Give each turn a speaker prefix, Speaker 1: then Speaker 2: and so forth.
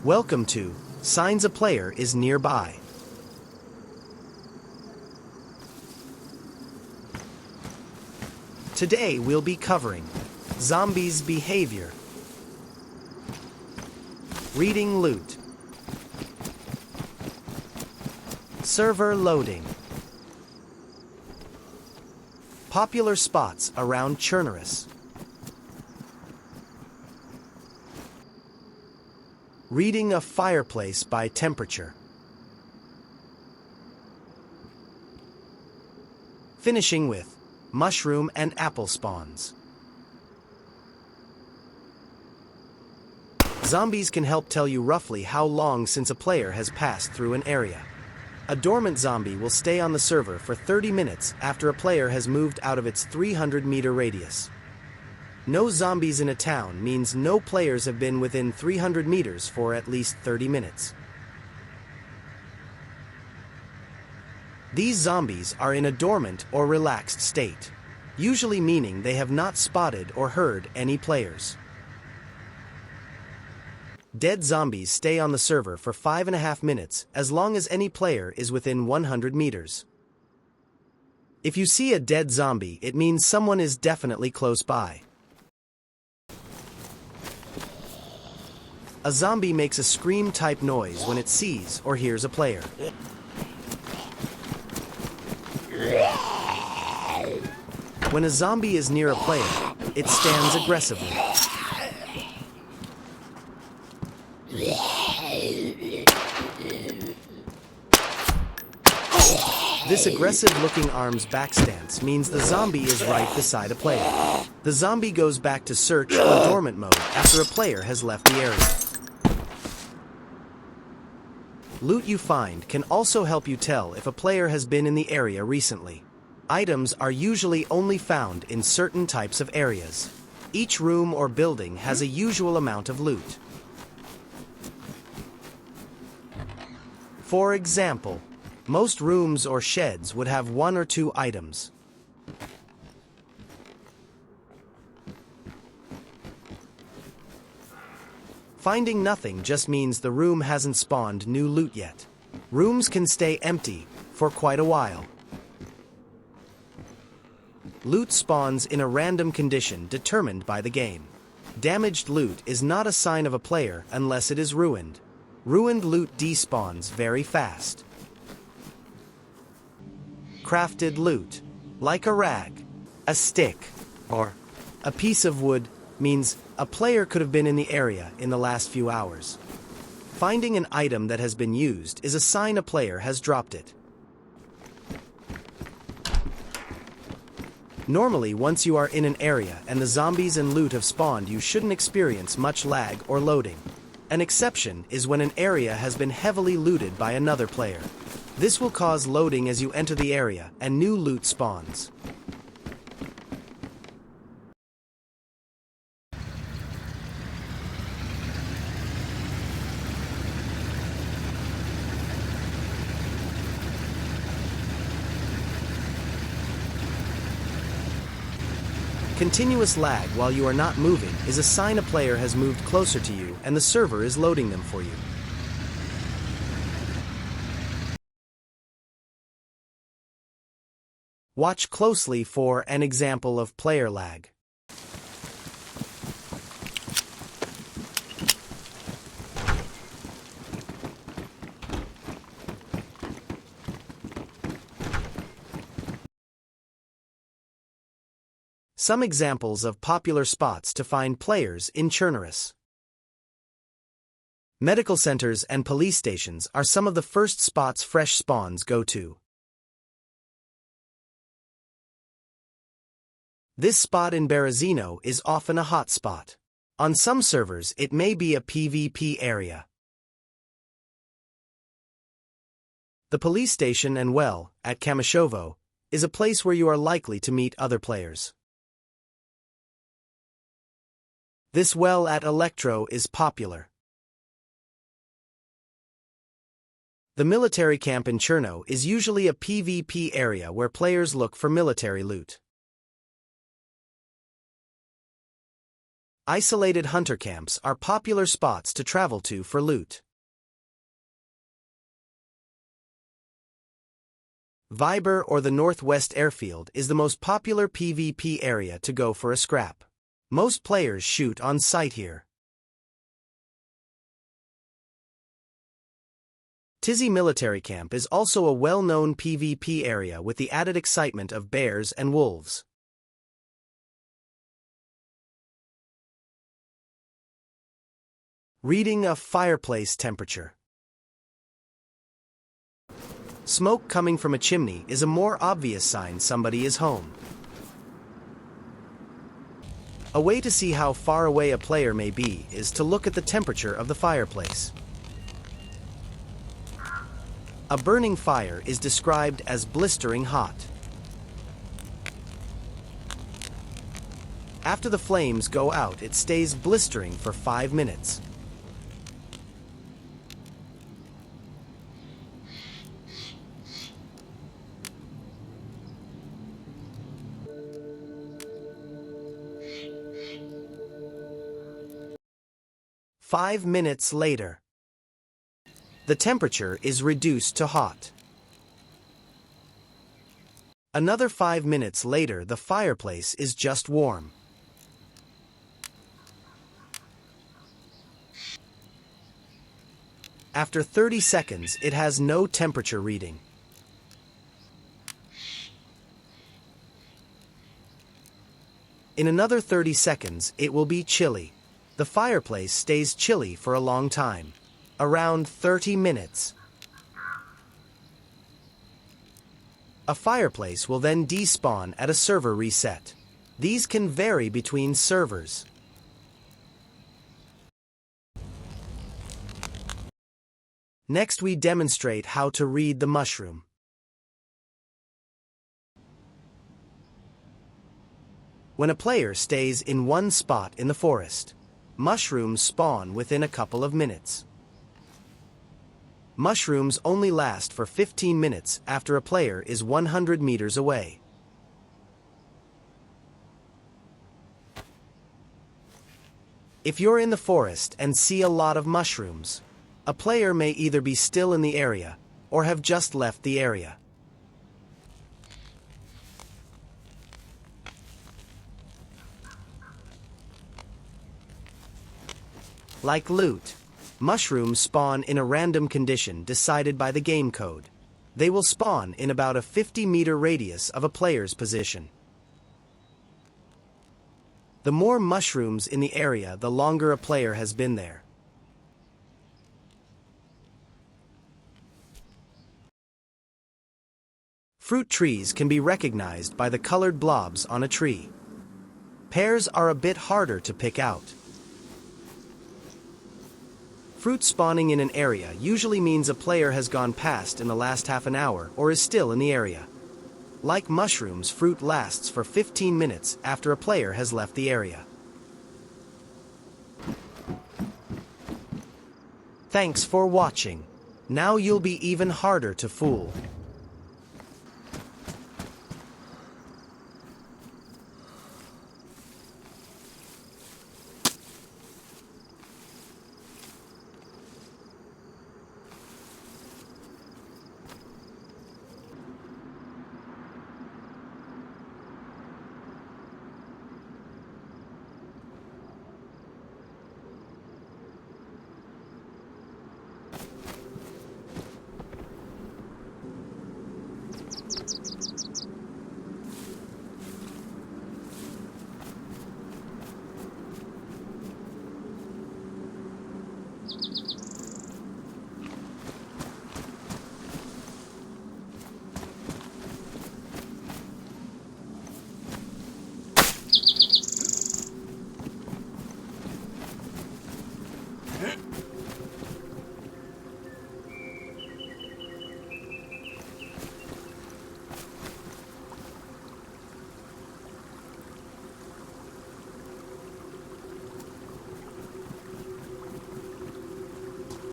Speaker 1: Welcome to Signs a Player is Nearby. Today we'll be covering Zombies' behavior, reading loot, server loading, popular spots around Chernarus, reading a fireplace by temperature, finishing with mushroom and apple spawns. Zombies can help tell you roughly how long since a player has passed through an area. A dormant zombie will stay on the server for 30 minutes after a player has moved out of its 300-meter radius. No zombies in a town means no players have been within 300 meters for at least 30 minutes. These zombies are in a dormant or relaxed state, usually meaning they have not spotted or heard any players. Dead zombies stay on the server for 5.5 minutes as long as any player is within 100 meters. If you see a dead zombie, it means someone is definitely close by. A zombie makes a scream-type noise when it sees or hears a player. When a zombie is near a player, it stands aggressively. This aggressive-looking arms back stance means the zombie is right beside a player. The zombie goes back to search or dormant mode after a player has left the area. Loot you find can also help you tell if a player has been in the area recently. Items are usually only found in certain types of areas. Each room or building has a usual amount of loot. For example, most rooms or sheds would have 1 or 2 items. Finding nothing just means the room hasn't spawned new loot yet. Rooms can stay empty for quite a while. Loot spawns in a random condition determined by the game. Damaged loot is not a sign of a player unless it is ruined. Ruined loot despawns very fast. Crafted loot, like a rag, a stick, or a piece of wood, means a player could have been in the area in the last few hours. Finding an item that has been used is a sign a player has dropped it. Normally, once you are in an area and the zombies and loot have spawned, you shouldn't experience much lag or loading. An exception is when an area has been heavily looted by another player. This will cause loading as you enter the area and new loot spawns. Continuous lag while you are not moving is a sign a player has moved closer to you and the server is loading them for you. Watch closely for an example of player lag. Some examples of popular spots to find players in Chernarus. Medical centers and police stations are some of the first spots fresh spawns go to. This spot in Berezino is often a hot spot. On some servers, it may be a PvP area. The police station and well, at Kamishovo, is a place where you are likely to meet other players. This well at Electro is popular. The military camp in Cherno is usually a PvP area where players look for military loot. Isolated hunter camps are popular spots to travel to for loot. Viber or the Northwest Airfield is the most popular PvP area to go for a scrap. Most players shoot on site here. DayZ Military Camp is also a well-known PvP area with the added excitement of bears and wolves. Reading a fireplace temperature. Smoke coming from a chimney is a more obvious sign somebody is home. A way to see how far away a player may be is to look at the temperature of the fireplace. A burning fire is described as blistering hot. After the flames go out, it stays blistering for 5 minutes. Five minutes later, the temperature is reduced to hot. Another 5 minutes later, the fireplace is just warm. After 30 seconds, it has no temperature reading. In another 30 seconds, it will be chilly. The fireplace stays chilly for a long time, around 30 minutes. A fireplace will then despawn at a server reset. These can vary between servers. Next, we demonstrate how to read the mushroom. When a player stays in one spot in the forest, mushrooms spawn within a couple of minutes. Mushrooms only last for 15 minutes after a player is 100 meters away. If you're in the forest and see a lot of mushrooms, a player may either be still in the area or have just left the area. Like loot, mushrooms spawn in a random condition decided by the game code. They will spawn in about a 50-meter radius of a player's position. The more mushrooms in the area, the longer a player has been there. Fruit trees can be recognized by the colored blobs on a tree. Pears are a bit harder to pick out. Fruit spawning in an area usually means a player has gone past in the last half an hour or is still in the area. Like mushrooms, fruit lasts for 15 minutes after a player has left the area. Thanks for watching. Now you'll be even harder to fool.